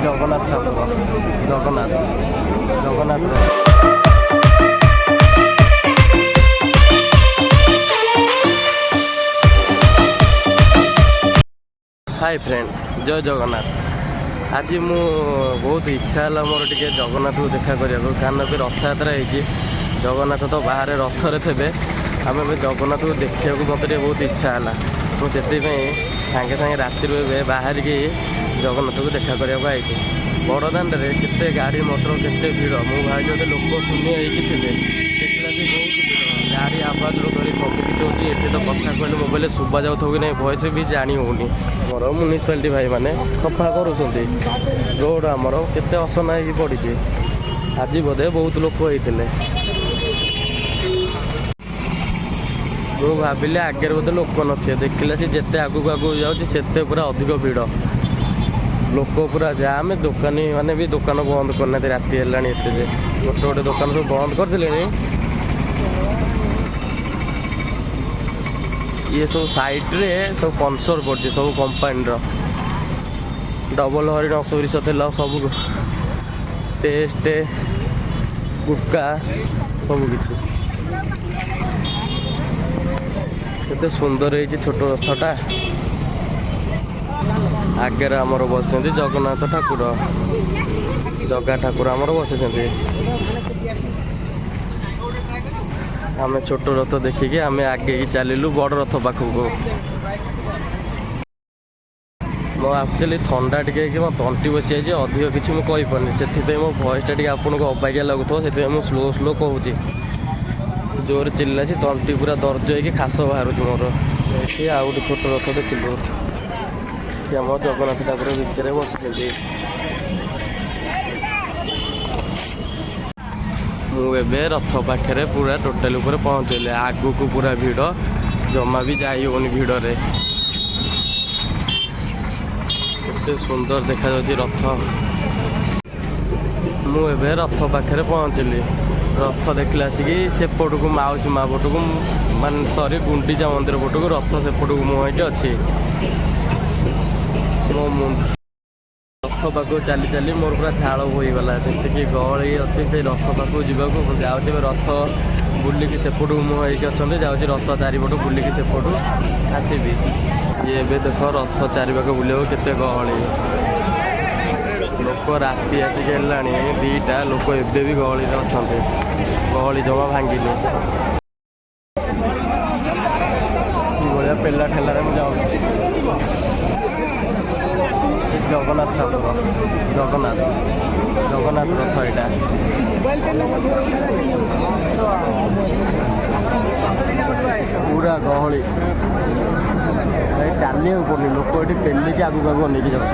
জগন্নাথ ঠাকুর Jagannath Jagannath hi friend जय जगन्नाथ। आज मु बहुत इच्छा है मोर टे जगन्नाथ को देखा करने कारण भी रथ यात्रा होती जगन्नाथ तो बाहर रथ थे आम जगन्नाथ को देखा मत बहुत इच्छा है मुझे सांगे सांगे राति बाहर की जगन्नाथ को देखा करने आई बड़दान रे केते गाड़ी मोटर केते भीड़ मु भाई जो लोक शून्य होती देखला बहुत भीड़ गाड़ी आवाज धरी सब किसी होती ये तो कथा कहले मोबाइल शुभा जाऊ कि नहीं भयस भी जानी होनी मोर म्यूनिसिपालिटी भाई मैंने सफा करुँच रोड आमर केते असना हो पड़ी आज बोधे बहुत लोक होते मुझे भाविली आगे बोधे लोक नथिए देखला से जिते आगू आगू जाते पूरा अधिक भीड़ लोक पूरा जाम दुकानी मैंने भी दुकान बंद करना राति है गोटे गोटे दुकान सब बंद कर ये सब साइड रे सब पंचर पड़े सब कंपानी डबल हरिण असोरिश तेल सब टेस्ट गुटका सब किसी केते सुंदर है छोट रथटा आगे आमर बस जगन्नाथ ठाकुर जगा ठाकुर आमर बस आम छोट रथ देखिकी आम आगे की चलू बड़ रथ पाखक मो एक्चुअली थंडा टे मो तंटी बसी जाए अधिक किसी मुझे कहीपनी से मो भयसटा टे आपको अबागिया लगुव से मुझे स्लो स्लो कहूँ जोर चिल्ला तंटी पूरा दर्ज हो खास बाहर मोर ये आउ गोटे छोट रथ देखिलु आम जगन्नाथ ठाकुर भितर बस मुझे रथ पाखे पूरा टोटाल ऊपर पहुँचले आगू को पूरा भीड़ जमा भी जाई होनी भिड़ रे केते सुंदर देखा रथ मुझे रथ पाखे पहुँचली रथ देखला आसिकी सेपट को माउसी माँ पट को मान सरी गुंडीचा मंदिर पट को रथ सेपट को मुहैटी अच्छी मो रथ पाख चली चली मोर पूरा झाड़ होगला जी गहली अच्छी से रथ पाख जावाक जाऊँगी रथ बुलिकी सेपट मुहैकी अच्छा जाऊँगी रथ चारिपट बुलिकी सेपट आसबि ये देख रथ चारिपाख बुले केते गहली लोक राति आसिक दीटा लोक एबे भी गहली अच्छा गहली जमा भांगिनी भाया पेला ठेलार मुझे जगन्नाथ ठाकुर जगन्नाथ जगन्नाथ रथ यहाँ पूरा गहली चलिए पड़नी लोक ये पेलिकी आगू आगू अनेक जाऊँ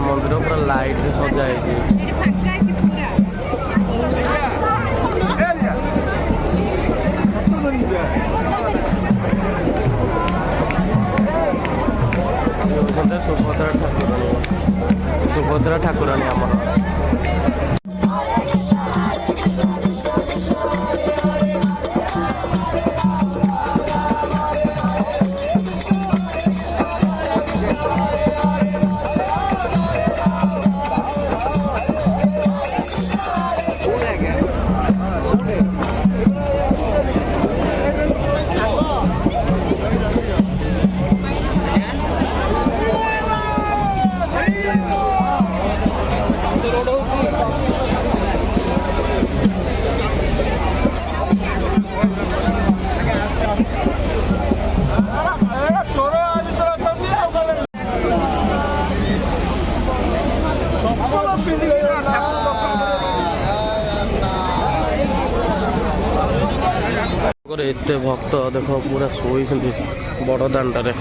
मंदिर पूरा लाइट सजा सुभद्रा ठाकुराणी आमर ଉପରେ ଏତେ ଭକ୍ତ ଦେଖ ପୁରା ଶୋଇଛନ୍ତି ବଡ଼ ଦାଣ୍ଡରେ।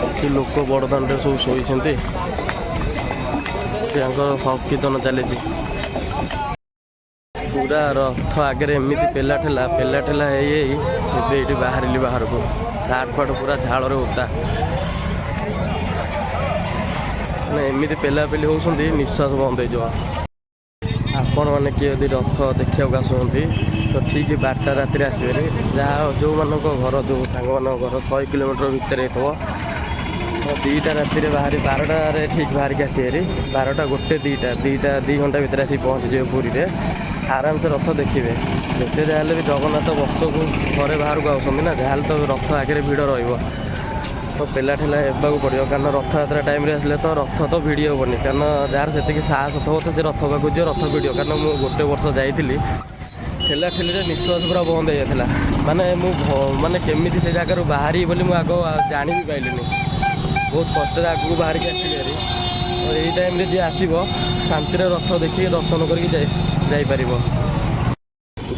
ଏଠି ଲୋକ ବଡ଼ ଦାଣ୍ଡରେ ସବୁ ଶୋଇଛନ୍ତି, ତାଙ୍କର ସଂକୀର୍ତ୍ତନ ଚାଲିଛି। ପୁରା ରଥ ଆଗରେ ଏମିତି ପେଲା ଠେଲା ହେଇ ହେଇ ଏବେ ଏଇଠି ବାହାରିଲି ବାହାରକୁ। ସାର୍ଟ ଫାଟ ପୁରା ଝାଳରେ ଓଦା, ମାନେ ଏମିତି ପେଲାପେଲି ହେଉଛନ୍ତି ନିଶ୍ୱାସ ବନ୍ଦ ହେଇଯିବ। ଆପଣମାନେ କିଏ ଯଦି ରଥ ଦେଖିବାକୁ ଆସୁଛନ୍ତି ତ ଠିକ୍ 12ଟା ରାତିରେ ଆସିବେ। ଯାହା ଯେଉଁମାନଙ୍କ ଘର ଯେଉଁ ସାଙ୍ଗମାନଙ୍କ ଘର 100 କିଲୋମିଟର ଭିତରେ ହେଇଥିବ ତ 2ଟା ରାତିରେ ବାହାରି 12ଟାରେ ଠିକ୍ ବାହାରିକି ଆସିବେ। 12ଟା 1 2 ଘଣ୍ଟା ଭିତରେ ଆସିକି ପହଞ୍ଚିଯିବେ ପୁରୀରେ। ଆରାମସେ ରଥ ଦେଖିବେ। ଯେତେ ଯାହାହେଲେ ବି ଜଗନ୍ନାଥ ବର୍ଷକୁ ଥରେ ବାହାରକୁ ଆସୁଛନ୍ତି ନା, ଯାହାହେଲେ ତ ରଥ ଆଗରେ ଭିଡ଼ ରହିବ। ତ ପେଲା ଠେଲା ହେବାକୁ ପଡ଼ିବ, କାରଣ ରଥଯାତ୍ରା ଟାଇମ୍ରେ ଆସିଲେ ତ ରଥ ତ ଭିଡ଼ି ହେବନି। କାରଣ ଯାହାର ସେତିକି ସାହସ ଥିବ ତ ସେ ରଥ ପାଖକୁ ଯିବ, ରଥ ଭିଡ଼ିବ। କାରଣ ମୁଁ ଗୋଟେ ବର୍ଷ ଯାଇଥିଲି, ଠେଲା ଠେଲିରେ ନିଶ୍ୱାସ ପୁରା ବନ୍ଦ ହେଇଯାଇଥିଲା। ମାନେ ମୁଁ ମାନେ କେମିତି ସେ ଜାଗାରୁ ବାହାରିବି ବୋଲି ମୁଁ ଆଗ ଜାଣି ବି ପାଇଲିନି। ବହୁତ କଷ୍ଟରେ ଆଗକୁ ବାହାରିକି ଆସିଲି ଭାରି। ତ ଏଇ ଟାଇମ୍ରେ ଯିଏ ଆସିବ ଶାନ୍ତିରେ ରଥ ଦେଖିକି ଦର୍ଶନ କରିକି ଯାଇପାରିବ।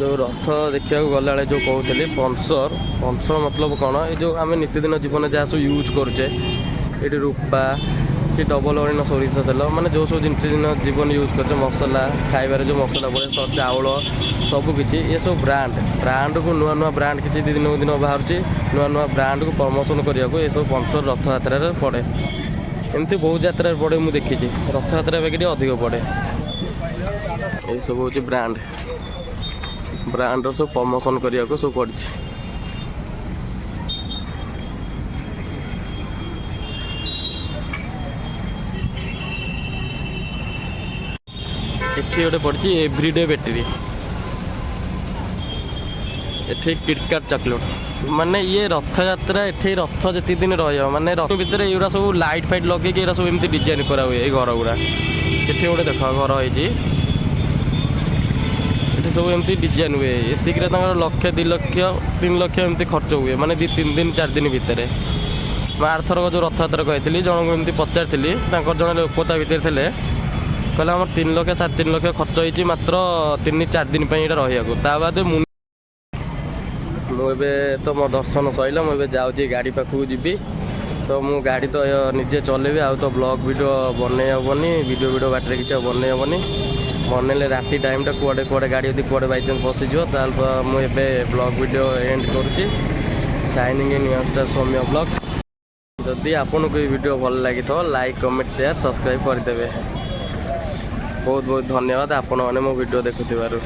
ଯେଉଁ ରଥ ଦେଖିବାକୁ ଗଲାବେଳେ ଯେଉଁ କହୁଥିଲି ପନ୍ସର ମତଲବ କ'ଣ, ଏ ଯେଉଁ ଆମେ ନିତିଦିନ ଜୀବନରେ ଯାହା ସବୁ ୟୁଜ୍ କରୁଛେ, ଏଠି ରୂପା କି ଡବଲ ହରିଣ ସୋରିଷ ତେଲ, ମାନେ ଯେଉଁ ସବୁ ଜିନିଷ ଜୀବନ ୟୁଜ୍ କରୁଛେ, ମସଲା ଖାଇବାରେ ଯେଉଁ ମସଲା ପଡ଼େ, ଚାଉଳ ସବୁକିଛି ଏସବୁ ବ୍ରାଣ୍ଡକୁ ନୂଆ ବ୍ରାଣ୍ଡ କିଛି ଦିନକୁ ଦିନ ବାହାରୁଛି। ନୂଆ ବ୍ରାଣ୍ଡକୁ ପ୍ରମୋସନ୍ କରିବାକୁ ଏସବୁ ପନ୍ସର ରଥଯାତ୍ରାରେ ପଡ଼େ। ଏମିତି ବହୁତ ଯାତ୍ରାରେ ପଡ଼େ, ମୁଁ ଦେଖିଛି। ରଥଯାତ୍ରା ଏବେ ଟିକେ ଅଧିକ ପଡ଼େ। ଏସବୁ ହେଉଛି ବ୍ରାଣ୍ଡର ସବୁ ପ୍ରମୋସନ୍ କରିବାକୁ ସବୁ ପଡ଼ିଛି। ଏଠି ଗୋଟେ ପଡ଼ିଛି ଏଭ୍ରିଡେ ବ୍ୟାଟେରୀ। ଏଠି କିଟକାଟ ଚକୋଲେଟ୍, ମାନେ ଇଏ ରଥଯାତ୍ରା ଏଠି ରଥ ଯେତିକି ଦିନ ରହିବ, ମାନେ ରଥ ଭିତରେ ଏଗୁଡ଼ା ସବୁ ଲାଇଟ୍ ଫାଇଟ୍ ଲଗେଇକି ଏଗୁଡ଼ା ସବୁ ଏମିତି ଡିଜାଇନ୍ କରାହୁଏ। ଏଇ ଘର ଗୁଡ଼ା ଏଠି ଗୋଟେ ଦେଖ ଘର ହେଇଛି, ଏଠି ସବୁ ଏମିତି ଡିଜାଇନ୍ ହୁଏ। ଏତିକିରେ ତାଙ୍କର 1 2 ଲକ୍ଷ 3 ଲକ୍ଷ ଏମିତି ଖର୍ଚ୍ଚ ହୁଏ, ମାନେ 2 3 ଦିନ 4 ଦିନ ଭିତରେ। ମୁଁ ଆରଥରକ ଯେଉଁ ରଥଯାତ୍ରା କହିଥିଲି ଜଣଙ୍କୁ ଏମିତି ପଚାରିଥିଲି, ତାଙ୍କର ଜଣେ ଲୋକ ତା ଭିତରେ ଥିଲେ, କହିଲେ ଆମର 3 ଲକ୍ଷ 3.5 ଲକ୍ଷ ଖର୍ଚ୍ଚ ହେଇଛି ମାତ୍ର 3 4 ଦିନ ପାଇଁ ଏଇଟା ରହିବାକୁ। ତା ବାଦ ମୁଁ ଏବେ ତ ମୋ ଦର୍ଶନ ସରିଲା, ମୁଁ ଏବେ ଯାଉଛି ଗାଡ଼ି ପାଖକୁ ଯିବି। ତ ମୁଁ ଗାଡ଼ି ତ ନିଜେ ଚଲେଇବି, ଆଉ ତ ବ୍ଲଗ୍ ଭିଡ଼ିଓ ବନେଇ ହେବନି, ଭିଡ଼ିଓ ବାଟରେ କିଛି ଆଉ ବନେଇ ହେବନି। ବନେଇଲେ ରାତି ଟାଇମ୍ଟା କୁଆଡ଼େ ଗାଡ଼ି ଯଦି କୁଆଡ଼େ ବାଇଚାନ୍ସ ପଶିଯିବ, ତାହେଲେ ତ ମୁଁ ଏବେ ବ୍ଲଗ୍ ଭିଡ଼ିଓ ଏଣ୍ଡ କରୁଛି। Signing in youngster Soumya vlog. ଯଦି ଆପଣଙ୍କୁ ଏହି ଭିଡ଼ିଓ ଭଲ ଲାଗିଥିବ ଲାଇକ୍ କମେଣ୍ଟ ସେୟାର ସବସ୍କ୍ରାଇବ୍ କରିଦେବେ। ବହୁତ ଧନ୍ୟବାଦ ଆପଣମାନେ ମୋ ଭିଡ଼ିଓ ଦେଖୁଥିବାରୁ।